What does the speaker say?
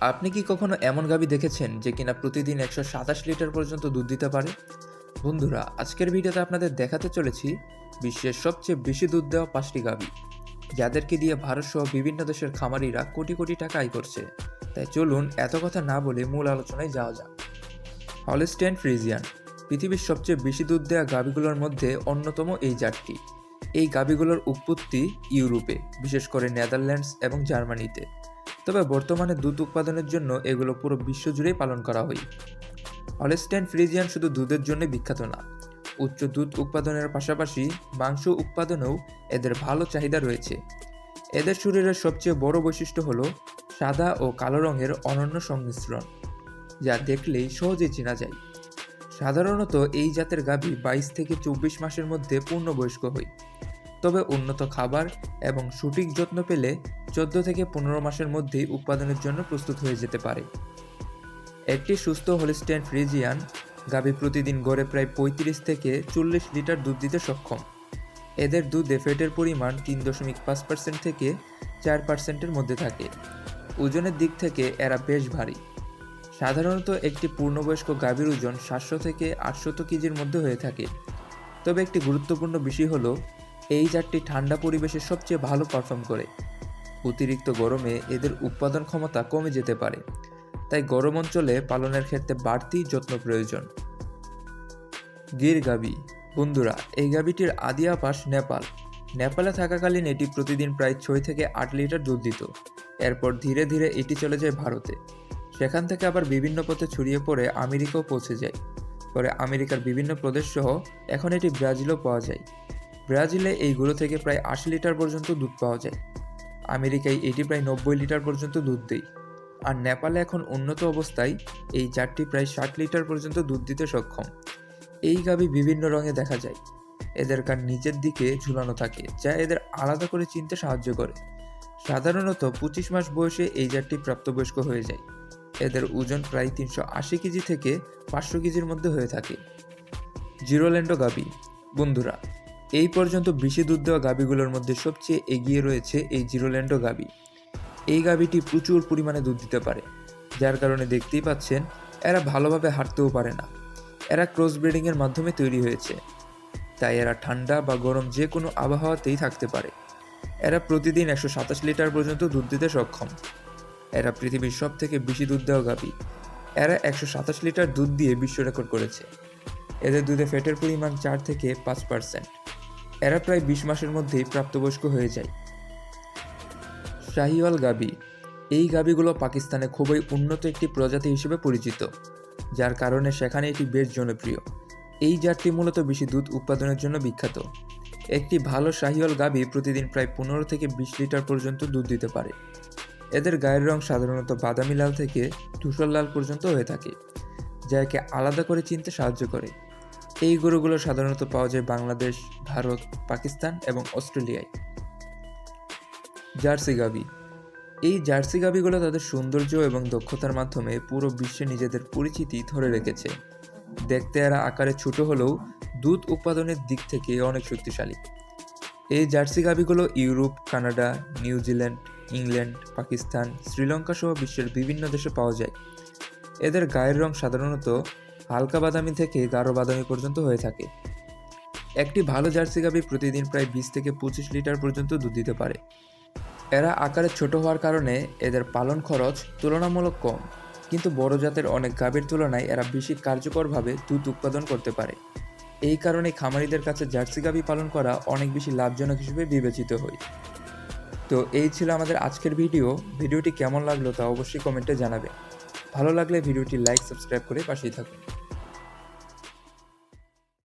আপনি কি কখনো এমন গাভী দেখেছেন যে কিনা প্রতিদিন 127 লিটার পর্যন্ত দুধ দিতে পারে? বন্ধুরা, আজকের ভিডিওতে আপনাদের দেখাতে চলেছি বিশ্বের সবচেয়ে বেশি দুধ দেওয়া 5টি গাভী, যাদেরকে দিয়ে ভারত সহ বিভিন্ন দেশের খামারিরা কোটি কোটি টাকা আয় করছে। তাই চলুন এত কথা না বলে মূল আলোচনায় যাওয়া যাক। হলস্টেইন ফ্রিজিয়ান পৃথিবীর সবচেয়ে বেশি দুধ দেওয়া গাভীগুলোর মধ্যে অন্যতম এই জাতটি। এই গাভীগুলোর উৎপত্তি ইউরোপে, বিশেষ করে নেদারল্যান্ডস এবং জার্মানিতে। তবে বর্তমানে দুধ উৎপাদনের জন্য এগুলো পুরো বিশ্ব জুড়েই পালন করা হয়। হলস্টেইন ফ্রিজিয়ান শুধু দুধের জন্য বিখ্যাত না, উচ্চ দুধ উৎপাদনের পাশাপাশি মাংস উৎপাদনেও এদের ভালো চাহিদা রয়েছে। এদের শরীরের সবচেয়ে বড় বৈশিষ্ট্য হলো সাদা ও কালো রঙের অনন্য সংমিশ্রণ, যা দেখলেই সহজেই চেনা যায়। সাধারণত এই জাতের গাভী 22 থেকে 24 মাসের মধ্যে পূর্ণবয়স্ক হয়। তবে উন্নত খাবার এবং সঠিক যত্ন পেলে 14 থেকে 15 মাসের মধ্যেই উৎপাদনের জন্য প্রস্তুত হয়ে যেতে পারে। একটি সুস্থ হলস্টেইন ফ্রিজিয়ান গাভী প্রতিদিন গড়ে প্রায় 35 থেকে 40 লিটার দুধ দিতে সক্ষম। এদের দুধে ফ্যাটের পরিমাণ 3.5% থেকে 4%-এর মধ্যে থাকে। ওজনের দিক থেকে এরা বেশ ভারী। সাধারণত একটি পূর্ণবয়স্ক গাভীর ওজন 700 থেকে 800 কেজির মধ্যে হয়ে থাকে। তবে একটি গুরুত্বপূর্ণ বিষয় হলো এই জাতটি ঠান্ডা পরিবেশে সবচেয়ে ভালো পারফর্ম করে। অতিরিক্ত গরমে এদের উৎপাদন ক্ষমতা কমে যেতে পারে, তাই গরম অঞ্চলে পালনের ক্ষেত্রে বাড়তি যত্ন প্রয়োজন। গির গাভী। বন্ধুরা, এই গাভীটির আদি আবাস নেপালে থাকাকালীন এটি প্রতিদিন প্রায় 6 থেকে 8 লিটার দুধ দিত। এরপর ধীরে ধীরে এটি চলে যায় ভারতে। সেখান থেকে আবার বিভিন্ন পথে ছড়িয়ে পড়ে আমেরিকাও পৌঁছে যায়। পরে আমেরিকার বিভিন্ন প্রদেশ সহ এখন এটি ব্রাজিলেও পাওয়া যায়। ব্রাজিলে এই গরু থেকে প্রায় 80 লিটার পর্যন্ত দুধ পাওয়া যায়। আমেরিকায় এটি প্রায় 90 লিটার পর্যন্ত দুধ দেয়। আর নেপালে এখন উন্নত অবস্থায় এই জাতটি প্রায় 60 লিটার পর্যন্ত দুধ দিতে সক্ষম। এই গাভী বিভিন্ন রঙে দেখা যায়। এদের কান নিচের দিকে ঝুলানো থাকে, যা এদের আলাদা করে চিনতে সাহায্য করে। সাধারণত 25 মাস বয়সে এই জাতটি প্রাপ্তবয়স্ক হয়ে যায়। এদের ওজন প্রায় 380 কেজি থেকে 500 কেজির মধ্যে হয়ে থাকে। জিরোল্যান্ডো গাভী। বন্ধুরা, এই পর্যন্ত বেশি দুধ দেওয়া গাভীগুলোর মধ্যে সবচেয়ে এগিয়ে রয়েছে এই জিরোল্যান্ডো গাভী। এই গাভীটি প্রচুর পরিমাণে দুধ দিতে পারে, যার কারণে দেখতেই পাচ্ছেন এরা ভালোভাবে হাঁটতেও পারে না। এরা ক্রস ব্রিডিংয়ের মাধ্যমে তৈরি হয়েছে, তাই এরা ঠান্ডা বা গরম যে কোনো আবহাওয়াতেই থাকতে পারে। এরা প্রতিদিন 127 লিটার পর্যন্ত দুধ দিতে সক্ষম। এরা পৃথিবীর সব থেকে বেশি দুধ দেওয়া গাভী। এরা 127 লিটার দুধ দিয়ে বিশ্ব রেকর্ড করেছে। এদের দুধে ফ্যাটের পরিমাণ 4 থেকে 5%। এরা প্রায় 20 মাসের মধ্যেই প্রাপ্তবয়স্ক হয়ে যায়। শাহিওয়াল গাভী। এই গাভীগুলো পাকিস্তানে খুবই উন্নত একটি প্রজাতি হিসেবে পরিচিত, যার কারণে সেখানে এটি বেশ জনপ্রিয়। এই জাতটি মূলত বেশি দুধ উৎপাদনের জন্য বিখ্যাত। একটি ভালো শাহিওয়াল গাভী প্রতিদিন প্রায় 15 থেকে 20 লিটার পর্যন্ত দুধ দিতে পারে। এদের গায়ের রং সাধারণত বাদামি লাল থেকে ধূসর লাল পর্যন্ত হয়ে থাকে, যা একে আলাদা করে চিনতে সাহায্য করে। এই গরুগুলো সাধারণত পাওয়া যায় বাংলাদেশ, ভারত, পাকিস্তান এবং অস্ট্রেলিয়ায়। জার্সি গাভী। এই জার্সি গাভীগুলো তাদের সৌন্দর্য এবং দক্ষতার মাধ্যমে পুরো বিশ্বে নিজেদের পরিচিতি ধরে রেখেছে। দেখতে এরা আকারে ছোট হলেও দুধ উৎপাদনের দিক থেকে অনেক শক্তিশালী। এই জার্সি গাভীগুলো Europe, Canada, New Zealand, England, Pakistan, Sri Lanka সহ বিশ্বের বিভিন্ন দেশে পাওয়া যায়। এদের গায়ের রং সাধারণত হালকা বাদামি থেকে গাঢ় বাদামি পর্যন্ত হয়ে থাকে। একটি ভালো জার্সি গাভী প্রতিদিন প্রায় 20 থেকে 25 লিটার পর্যন্ত দুধ দিতে পারে। এরা আকারে ছোট হওয়ার কারণে এদের পালন খরচ তুলনামূলক কম, কিন্তু বড় জাতের অনেক গাভীর তুলনায় এরা বেশি কার্যকরভাবে দুধ উৎপাদন করতে পারে। এই কারণে খামারিদের কাছে জার্সি গাভী পালন করা অনেক বেশি লাভজনক হিসেবে বিবেচিত হয়। তো এই ছিল আমাদের আজকের ভিডিওটি কেমন লাগলো তা অবশ্যই কমেন্টে জানাবেন। ভালো লাগলে ভিডিওটি লাইক, সাবস্ক্রাইব করে পাশেই থাকুন।